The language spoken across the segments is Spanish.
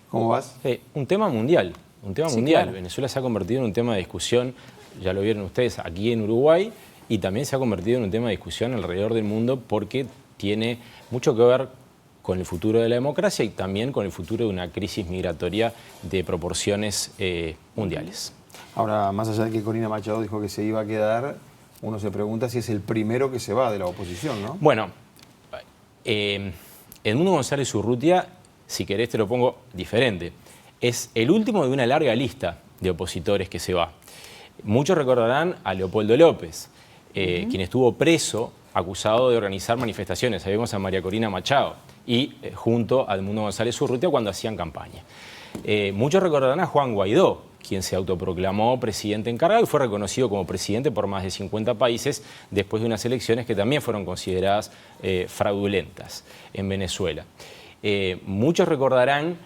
¿Cómo vas? Un tema mundial, Sí, claro. Venezuela se ha convertido en un tema de discusión, ya lo vieron ustedes, aquí en Uruguay, y también se ha convertido en un tema de discusión alrededor del mundo porque tiene mucho que ver con el futuro de la democracia y también con el futuro de una crisis migratoria de proporciones mundiales. Ahora, más allá de que Corina Machado dijo que se iba a quedar, uno se pregunta si es el primero que se va de la oposición, ¿no? Bueno, Edmundo González Urrutia, si querés te lo pongo diferente, es el último de una larga lista de opositores que se va. Muchos recordarán a Leopoldo López, quien estuvo preso, acusado de organizar manifestaciones. Ahí vemos a María Corina Machado y junto a Edmundo González Urrutia cuando hacían campaña. Muchos recordarán a Juan Guaidó, quien se autoproclamó presidente encargado y fue reconocido como presidente por más de 50 países después de unas elecciones que también fueron consideradas fraudulentas en Venezuela. Muchos recordarán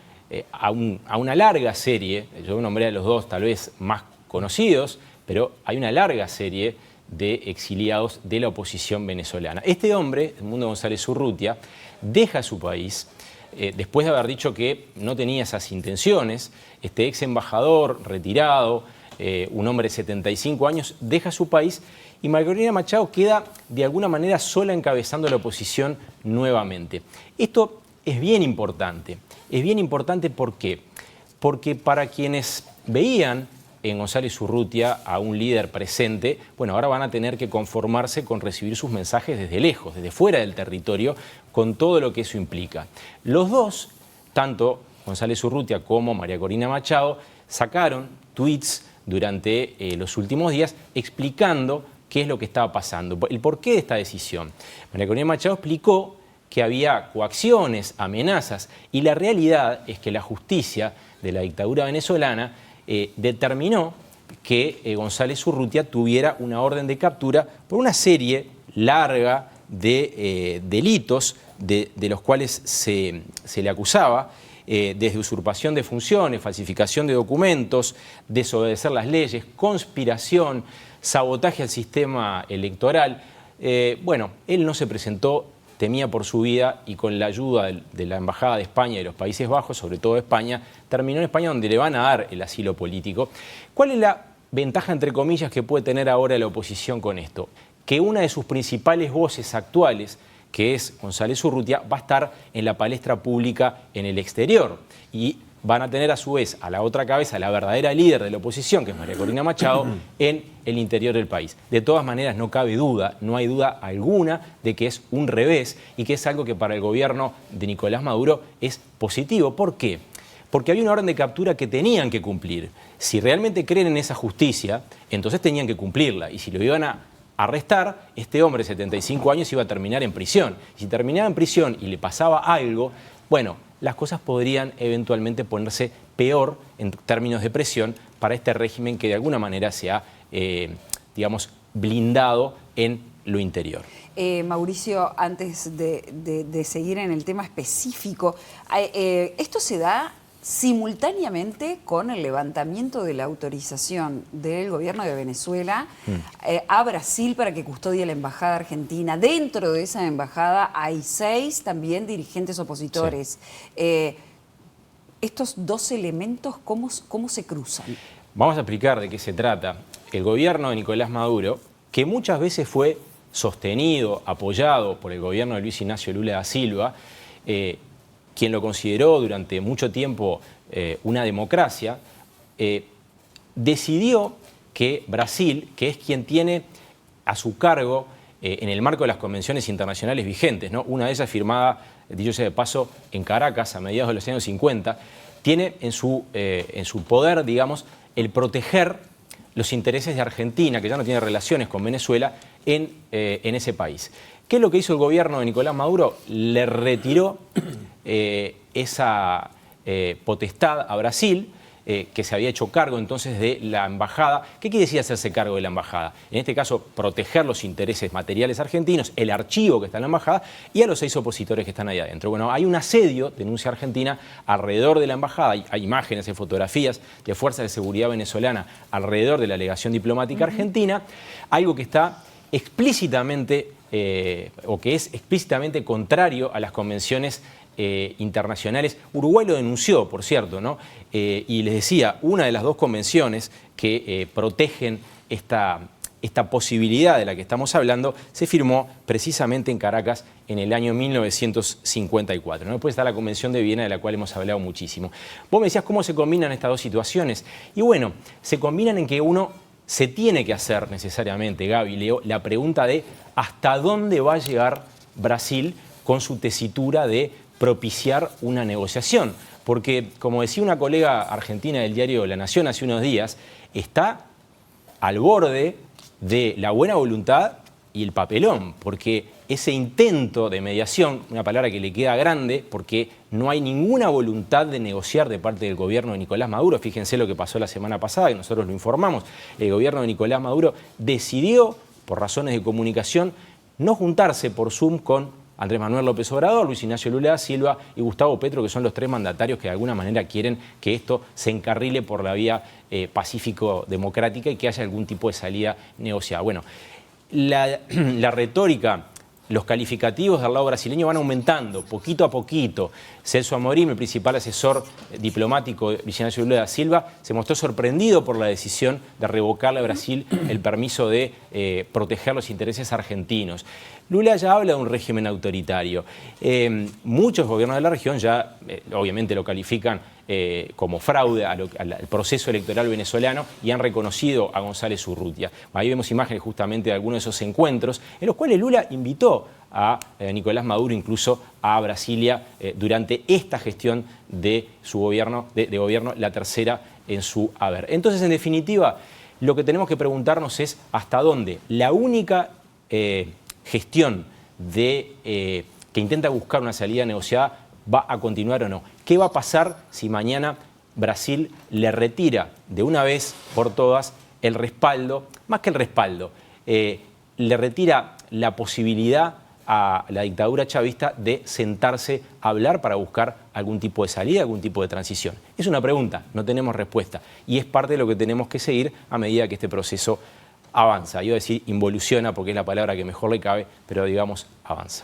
a una larga serie, yo nombré a los dos tal vez más conocidos, pero hay una larga serie de exiliados de la oposición venezolana. Este hombre, Edmundo González Urrutia, deja su país después de haber dicho que no tenía esas intenciones. Este ex embajador retirado, un hombre de 75 años, deja su país y María Corina Machado queda de alguna manera sola encabezando la oposición nuevamente. Esto es bien importante. Es bien importante ¿por qué? Porque para quienes veían en González Urrutia a un líder presente, bueno, ahora van a tener que conformarse con recibir sus mensajes desde lejos, desde fuera del territorio, con todo lo que eso implica. Los dos, tanto González Urrutia como María Corina Machado, sacaron tweets durante los últimos días explicando qué es lo que estaba pasando, el porqué de esta decisión. María Corina Machado explicó que había coacciones, amenazas, y la realidad es que la justicia de la dictadura venezolana determinó que González Urrutia tuviera una orden de captura por una serie larga de delitos de los cuales se le acusaba, desde usurpación de funciones, falsificación de documentos, desobedecer las leyes, conspiración, sabotaje al sistema electoral. Bueno, él no se presentó, temía por su vida y con la ayuda de la Embajada de España y de los Países Bajos, sobre todo de España, terminó en España donde le van a dar el asilo político. ¿Cuál es la ventaja, entre comillas, que puede tener ahora la oposición con esto? Que una de sus principales voces actuales, que es González Urrutia, va a estar en la palestra pública en el exterior y van a tener a su vez a la otra cabeza, la verdadera líder de la oposición, que es María Corina Machado, en el interior del país. De todas maneras, no cabe duda, no hay duda alguna de que es un revés y que es algo que para el gobierno de Nicolás Maduro es positivo. ¿Por qué? Porque había una orden de captura que tenían que cumplir. Si realmente creen en esa justicia, entonces tenían que cumplirla. Y si lo iban a arrestar, este hombre de 75 años iba a terminar en prisión. Si terminaba en prisión y le pasaba algo, bueno, las cosas podrían eventualmente ponerse peor en términos de presión para este régimen que de alguna manera se ha, digamos, blindado en lo interior. Mauricio, antes de seguir en el tema específico, ¿esto se da simultáneamente con el levantamiento de la autorización del gobierno de Venezuela a Brasil para que custodie la embajada argentina? Dentro de esa embajada hay 6 también dirigentes opositores. Sí. Estos dos elementos, ¿cómo se cruzan? Vamos a explicar de qué se trata. El gobierno de Nicolás Maduro, que muchas veces fue sostenido, apoyado por el gobierno de Luis Ignacio Lula da Silva, quien lo consideró durante mucho tiempo una democracia, decidió que Brasil, que es quien tiene a su cargo, en el marco de las convenciones internacionales vigentes, ¿no? Una de ellas firmada, dicho sea de paso, en Caracas a mediados de los años 50, tiene en su poder, digamos, el proteger los intereses de Argentina, que ya no tiene relaciones con Venezuela, en ese país. ¿Qué es lo que hizo el gobierno de Nicolás Maduro? Le retiró esa potestad a Brasil, que se había hecho cargo entonces de la embajada. ¿Qué quiere decir hacerse cargo de la embajada? En este caso, proteger los intereses materiales argentinos, el archivo que está en la embajada y a los 6 opositores que están ahí adentro. Bueno, hay un asedio, denuncia Argentina, alrededor de la embajada. Hay imágenes y fotografías de fuerzas de seguridad venezolana alrededor de la legación diplomática argentina, algo que está explícitamente o que es explícitamente contrario a las convenciones internacionales. Uruguay lo denunció, por cierto, ¿no? Y les decía, una de las dos convenciones que protegen esta posibilidad de la que estamos hablando se firmó precisamente en Caracas en el año 1954. ¿no? Después está la Convención de Viena, de la cual hemos hablado muchísimo. Vos me decías cómo se combinan estas dos situaciones. Y bueno, se combinan en que uno se tiene que hacer necesariamente, Gaby, Leo, la pregunta de hasta dónde va a llegar Brasil con su tesitura de propiciar una negociación. Porque, como decía una colega argentina del diario La Nación hace unos días, está al borde de la buena voluntad y el papelón, porque ese intento de mediación, una palabra que le queda grande, porque no hay ninguna voluntad de negociar de parte del gobierno de Nicolás Maduro. Fíjense lo que pasó la semana pasada, que nosotros lo informamos. El gobierno de Nicolás Maduro decidió, por razones de comunicación, no juntarse por Zoom con Andrés Manuel López Obrador, Luis Ignacio Lula da Silva y Gustavo Petro, que son los tres mandatarios que de alguna manera quieren que esto se encarrile por la vía pacífico-democrática y que haya algún tipo de salida negociada. Bueno, la retórica, los calificativos del lado brasileño van aumentando poquito a poquito. Celso Amorim, el principal asesor diplomático de Luis Ignacio Lula da Silva, se mostró sorprendido por la decisión de revocarle a Brasil el permiso de proteger los intereses argentinos. Lula ya habla de un régimen autoritario. Muchos gobiernos de la región ya, obviamente, lo califican como fraude al proceso electoral venezolano y han reconocido a González Urrutia. Ahí vemos imágenes justamente de algunos de esos encuentros en los cuales Lula invitó a Nicolás Maduro incluso a Brasilia durante esta gestión de su gobierno, de gobierno, la tercera en su haber. Entonces, en definitiva, lo que tenemos que preguntarnos es hasta dónde la única gestión que intenta buscar una salida negociada va a continuar o no. ¿Qué va a pasar si mañana Brasil le retira de una vez por todas el respaldo, más que el respaldo, le retira la posibilidad a la dictadura chavista de sentarse a hablar para buscar algún tipo de salida, algún tipo de transición? Es una pregunta, no tenemos respuesta y es parte de lo que tenemos que seguir a medida que este proceso avanza. Yo iba a decir involuciona porque es la palabra que mejor le cabe, pero digamos avanza.